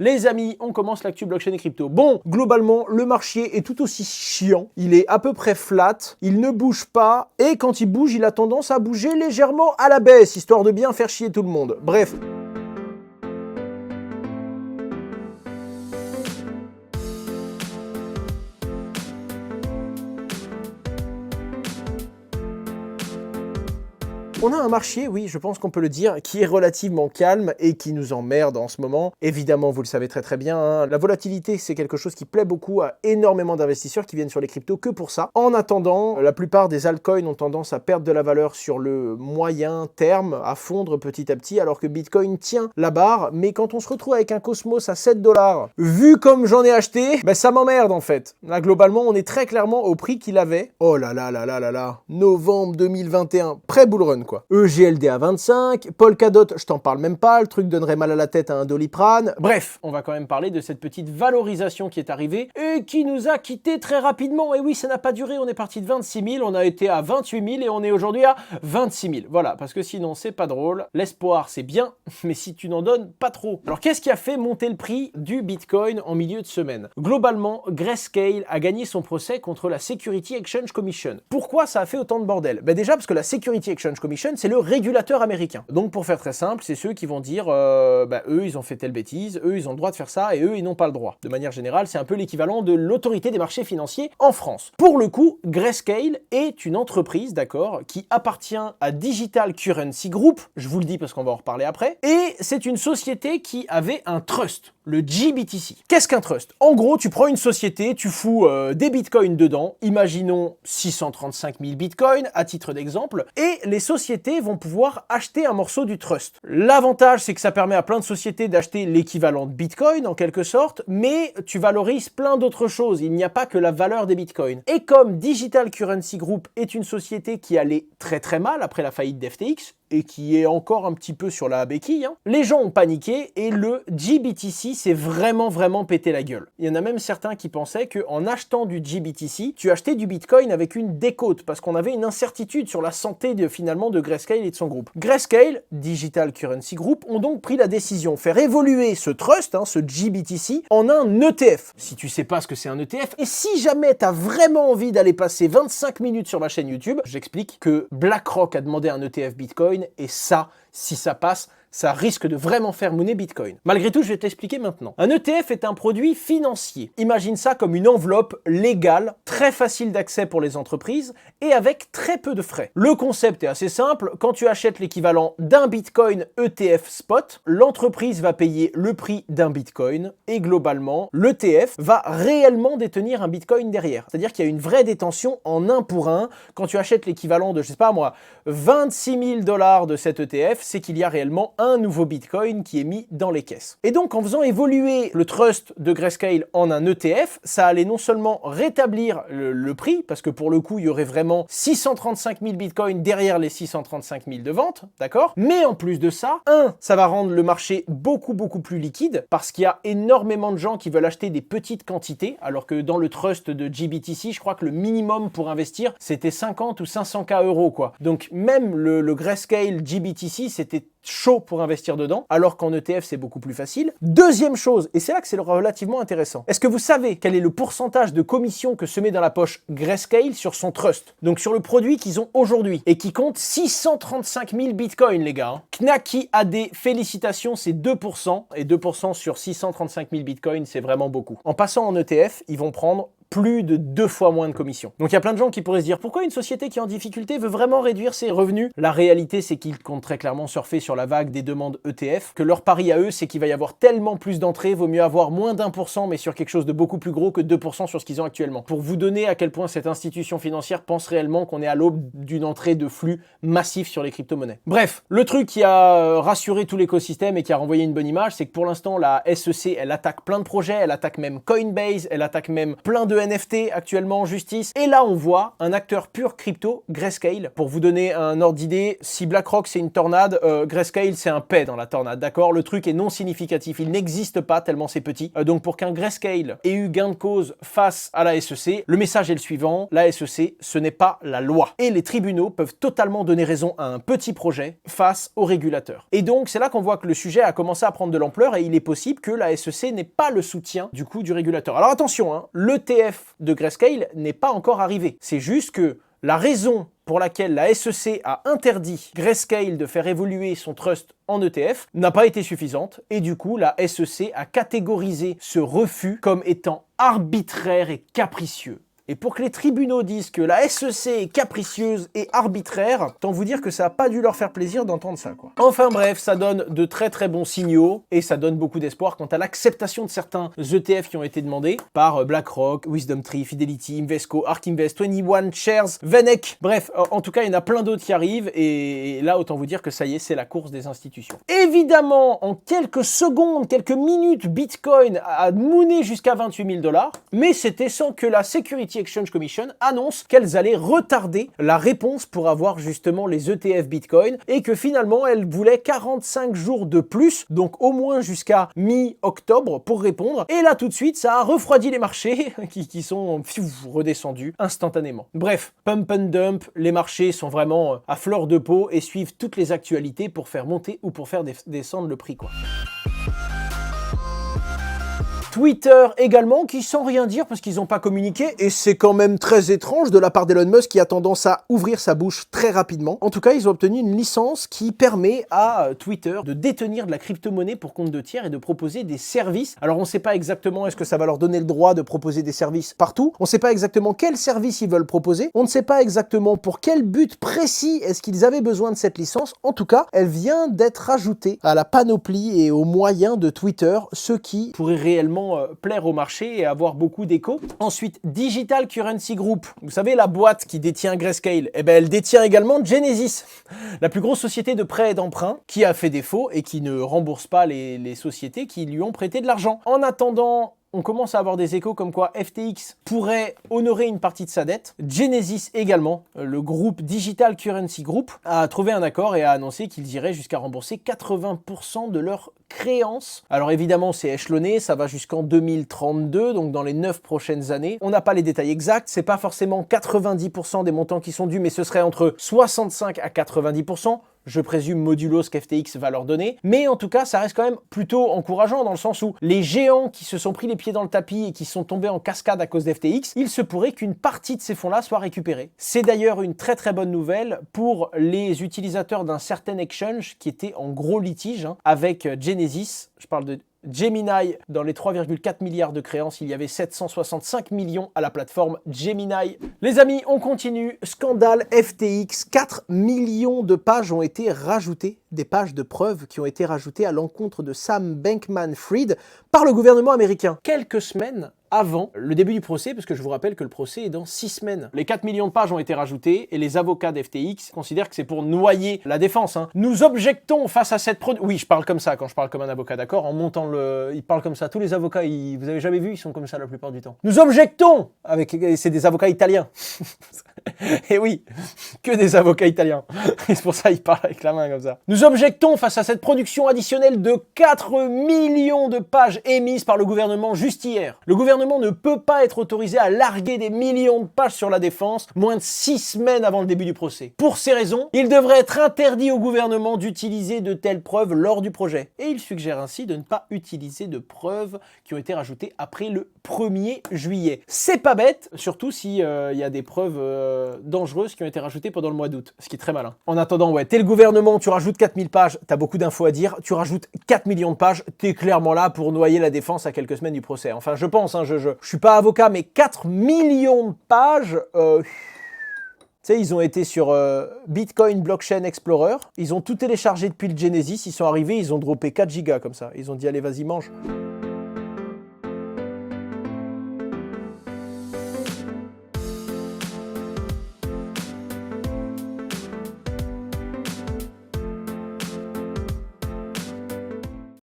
Les amis, on commence l'actu blockchain et crypto. Bon, globalement, le marché est tout aussi chiant. Il est à peu près flat, il ne bouge pas, et quand il bouge, il a tendance à bouger légèrement à la baisse, histoire de bien faire chier tout le monde. Bref. On a un marché, oui, je pense qu'on peut le dire, qui est relativement calme et qui nous emmerde en ce moment. Évidemment, vous le savez très bien, hein, la volatilité, c'est quelque chose qui plaît beaucoup à énormément d'investisseurs qui viennent sur les cryptos que pour ça. En attendant, la plupart des altcoins ont tendance à perdre de la valeur sur le moyen terme, à fondre petit à petit, alors que Bitcoin tient la barre. Mais quand on se retrouve avec un Cosmos à 7 $, vu comme j'en ai acheté, ben ça m'emmerde en fait. Là, globalement, on est très clairement au prix qu'il avait. Oh là là là là là là, novembre 2021, pré-bull run quoi. EGLD à 25, Polkadot, je t'en parle même pas, le truc donnerait mal à la tête à un Doliprane. Bref, on va quand même parler de cette petite valorisation qui est arrivée et qui nous a quittés très rapidement. Et oui, ça n'a pas duré, on est parti de 26 000, on a été à 28 000 et on est aujourd'hui à 26 000. Voilà, parce que sinon c'est pas drôle. L'espoir c'est bien, mais si tu n'en donnes pas trop. Alors qu'est-ce qui a fait monter le prix du Bitcoin en milieu de semaine? Globalement, Grayscale a gagné son procès contre la Security Exchange Commission. Pourquoi ça a fait autant de bordel? Ben déjà parce que la Security Exchange Commission, c'est le régulateur américain. Donc pour faire très simple, c'est ceux qui vont dire eux ils ont fait telle bêtise, eux ils ont le droit de faire ça et eux ils n'ont pas le droit. De manière générale, c'est un peu l'équivalent de l'autorité des marchés financiers en France. Pour le coup, Grayscale est une entreprise, d'accord, qui appartient à Digital Currency Group, je vous le dis parce qu'on va en reparler après, et c'est une société qui avait un trust, le GBTC. Qu'est-ce qu'un trust? En gros, tu prends une société, tu fous des bitcoins dedans, imaginons 635 000 bitcoins à titre d'exemple, et les sociétés vont pouvoir acheter un morceau du trust. L'avantage, c'est que ça permet à plein de sociétés d'acheter l'équivalent de bitcoin en quelque sorte, mais tu valorises plein d'autres choses, il n'y a pas que la valeur des bitcoins. Et comme Digital Currency Group est une société qui allait très très mal après la faillite d'FTX, et qui est encore un petit peu sur la béquille, hein. Les gens ont paniqué et le GBTC s'est vraiment pété la gueule. Il y en a même certains qui pensaient qu'en achetant du GBTC, tu achetais du Bitcoin avec une décote parce qu'on avait une incertitude sur la santé finalement de Grayscale et de son groupe. Grayscale, Digital Currency Group, ont donc pris la décision de faire évoluer ce trust, hein, ce GBTC, en un ETF. Si tu sais pas ce que c'est un ETF, et si jamais tu as vraiment envie d'aller passer 25 minutes sur ma chaîne YouTube, j'explique que BlackRock a demandé un ETF Bitcoin et ça, si ça passe, ça risque de vraiment faire monnaie Bitcoin. Malgré tout, je vais t'expliquer maintenant. Un ETF est un produit financier. Imagine ça comme une enveloppe légale, très facile d'accès pour les entreprises et avec très peu de frais. Le concept est assez simple. Quand tu achètes l'équivalent d'un Bitcoin ETF spot, l'entreprise va payer le prix d'un Bitcoin et globalement, l'ETF va réellement détenir un Bitcoin derrière. C'est-à-dire qu'il y a une vraie détention en 1 pour 1. Quand tu achètes l'équivalent de, je sais pas moi, 26 000 $ de cet ETF, c'est qu'il y a réellement un nouveau Bitcoin qui est mis dans les caisses. Et donc, en faisant évoluer le trust de Grayscale en un ETF, ça allait non seulement rétablir le prix, parce que pour le coup, il y aurait vraiment 635 000 Bitcoins derrière les 635 000 de vente, d'accord? Mais en plus de ça, ça va rendre le marché beaucoup plus liquide, parce qu'il y a énormément de gens qui veulent acheter des petites quantités, alors que dans le trust de GBTC, je crois que le minimum pour investir, c'était 50 ou 500 K euros, quoi. Donc, même le Grayscale GBTC, c'était chaud pour investir dedans, alors qu'en ETF, c'est beaucoup plus facile. Deuxième chose, et c'est là que c'est relativement intéressant. Est-ce que vous savez quel est le pourcentage de commission que se met dans la poche Grayscale sur son trust? Donc sur le produit qu'ils ont aujourd'hui, et qui compte 635 000 bitcoins, les gars. Hein. Knacky AD, félicitations, c'est 2%, et 2% sur 635 000 bitcoins, c'est vraiment beaucoup. En passant en ETF, ils vont prendre plus de 2 fois moins de commissions. Donc il y a plein de gens qui pourraient se dire pourquoi une société qui est en difficulté veut vraiment réduire ses revenus? La réalité, c'est qu'ils comptent très clairement surfer sur la vague des demandes ETF, que leur pari à eux, c'est qu'il va y avoir tellement plus d'entrées, vaut mieux avoir moins d'1%, mais sur quelque chose de beaucoup plus gros que 2% sur ce qu'ils ont actuellement. Pour vous donner à quel point cette institution financière pense réellement qu'on est à l'aube d'une entrée de flux massif sur les crypto-monnaies. Bref, le truc qui a rassuré tout l'écosystème et qui a renvoyé une bonne image, c'est que pour l'instant, la SEC, elle attaque plein de projets, elle attaque même Coinbase, elle attaque même plein de NFT actuellement en justice. Et là, on voit un acteur pur crypto, Grayscale. Pour vous donner un ordre d'idée, si BlackRock c'est une tornade, Grayscale c'est un paix dans la tornade, d'accord? Le truc est non significatif, il n'existe pas tellement c'est petit. Donc pour qu'un Grayscale ait eu gain de cause face à la SEC, le message est le suivant, la SEC, ce n'est pas la loi. Et les tribunaux peuvent totalement donner raison à un petit projet face aux régulateurs. Et donc c'est là qu'on voit que le sujet a commencé à prendre de l'ampleur et il est possible que la SEC n'ait pas le soutien du coup du régulateur. Alors attention, hein, l'ETF de Grayscale n'est pas encore arrivé. C'est juste que la raison pour laquelle la SEC a interdit Grayscale de faire évoluer son trust en ETF n'a pas été suffisante et du coup la SEC a catégorisé ce refus comme étant arbitraire et capricieux. Et pour que les tribunaux disent que la SEC est capricieuse et arbitraire, autant vous dire que ça n'a pas dû leur faire plaisir d'entendre ça, quoi. Enfin bref, ça donne de très très bons signaux et ça donne beaucoup d'espoir quant à l'acceptation de certains ETF qui ont été demandés par BlackRock, WisdomTree, Fidelity, Invesco, ARK Invest, 21 Shares, VanEck. Bref, en tout cas, il y en a plein d'autres qui arrivent et là, autant vous dire que ça y est, c'est la course des institutions. Évidemment, en quelques secondes, quelques minutes, Bitcoin a mooné jusqu'à 28 000 $, mais c'était sans que la Security Exchange Commission annonce qu'elles allaient retarder la réponse pour avoir justement les ETF Bitcoin et que finalement elles voulaient 45 jours de plus, donc au moins jusqu'à mi-octobre pour répondre. Et là tout de suite ça a refroidi les marchés qui sont redescendus instantanément. Bref, pump and dump, les marchés sont vraiment à fleur de peau et suivent toutes les actualités pour faire monter ou pour faire descendre le prix, quoi. Twitter également, qui sans rien dire parce qu'ils n'ont pas communiqué, et c'est quand même très étrange de la part d'Elon Musk qui a tendance à ouvrir sa bouche très rapidement. En tout cas, ils ont obtenu une licence qui permet à Twitter de détenir de la crypto-monnaie pour compte de tiers et de proposer des services. Alors on ne sait pas exactement est-ce que ça va leur donner le droit de proposer des services partout, on ne sait pas exactement quels services ils veulent proposer, on ne sait pas exactement pour quel but précis est-ce qu'ils avaient besoin de cette licence. En tout cas, elle vient d'être ajoutée à la panoplie et aux moyens de Twitter, ce qui pourrait réellement plaire au marché et avoir beaucoup d'écho. Ensuite, Digital Currency Group, vous savez la boîte qui détient Grayscale, eh ben elle détient également Genesis, la plus grosse société de prêt et d'emprunt qui a fait défaut et qui ne rembourse pas les sociétés qui lui ont prêté de l'argent. En attendant, on commence à avoir des échos comme quoi FTX pourrait honorer une partie de sa dette. Genesis également, le groupe Digital Currency Group, a trouvé un accord et a annoncé qu'ils iraient jusqu'à rembourser 80% de leurs créances. Alors évidemment, c'est échelonné, ça va jusqu'en 2032, donc dans les 9 prochaines années. On n'a pas les détails exacts, c'est pas forcément 90% des montants qui sont dus, mais ce serait entre 65 à 90%. Je présume modulo ce qu'FTX va leur donner. Mais en tout cas, ça reste quand même plutôt encourageant dans le sens où les géants qui se sont pris les pieds dans le tapis et qui sont tombés en cascade à cause d'FTX, il se pourrait qu'une partie de ces fonds-là soit récupérée. C'est d'ailleurs une très très bonne nouvelle pour les utilisateurs d'un certain exchange qui était en gros litige avec Genesis. Je parle de Gemini. Dans les 3,4 milliards de créances, il y avait 765 millions à la plateforme Gemini. Les amis, on continue. Scandale FTX. 4 millions de pages ont été rajoutées, des pages de preuves qui ont été rajoutées à l'encontre de Sam Bankman-Fried par le gouvernement américain. Quelques semaines avant le début du procès, parce que je vous rappelle que le procès est dans 6 semaines. Les 4 millions de pages ont été rajoutées et les avocats d'FTX considèrent que c'est pour noyer la défense. Nous objectons face à cette production. Oui, je parle comme ça quand je parle comme un avocat, d'accord? En montant le... Ils parlent comme ça. Tous les avocats, vous avez jamais vu, ils sont comme ça la plupart du temps. Nous objectons avec... C'est des avocats italiens. Et oui, que des avocats italiens. Et c'est pour ça qu'ils parlent avec la main comme ça. Nous objectons face à cette production additionnelle de 4 millions de pages émises par le gouvernement juste hier. Le gouvernement ne peut pas être autorisé à larguer des millions de pages sur la défense moins de 6 semaines avant le début du procès. Pour ces raisons, il devrait être interdit au gouvernement d'utiliser de telles preuves lors du projet. Et il suggère ainsi de ne pas utiliser de preuves qui ont été rajoutées après le 1er juillet. C'est pas bête, surtout si y a des preuves dangereuses qui ont été rajoutées pendant le mois d'août, ce qui est très malin. En attendant, ouais, t'es le gouvernement, tu rajoutes 4000 pages, t'as beaucoup d'infos à dire, tu rajoutes 4 millions de pages, t'es clairement là pour noyer la défense à quelques semaines du procès. Enfin, je pense, je suis pas avocat, mais 4 millions de pages... Tu sais, ils ont été sur Bitcoin Blockchain Explorer, ils ont tout téléchargé depuis le Genesis, ils sont arrivés, ils ont droppé 4 gigas comme ça. Ils ont dit, allez, vas-y, mange.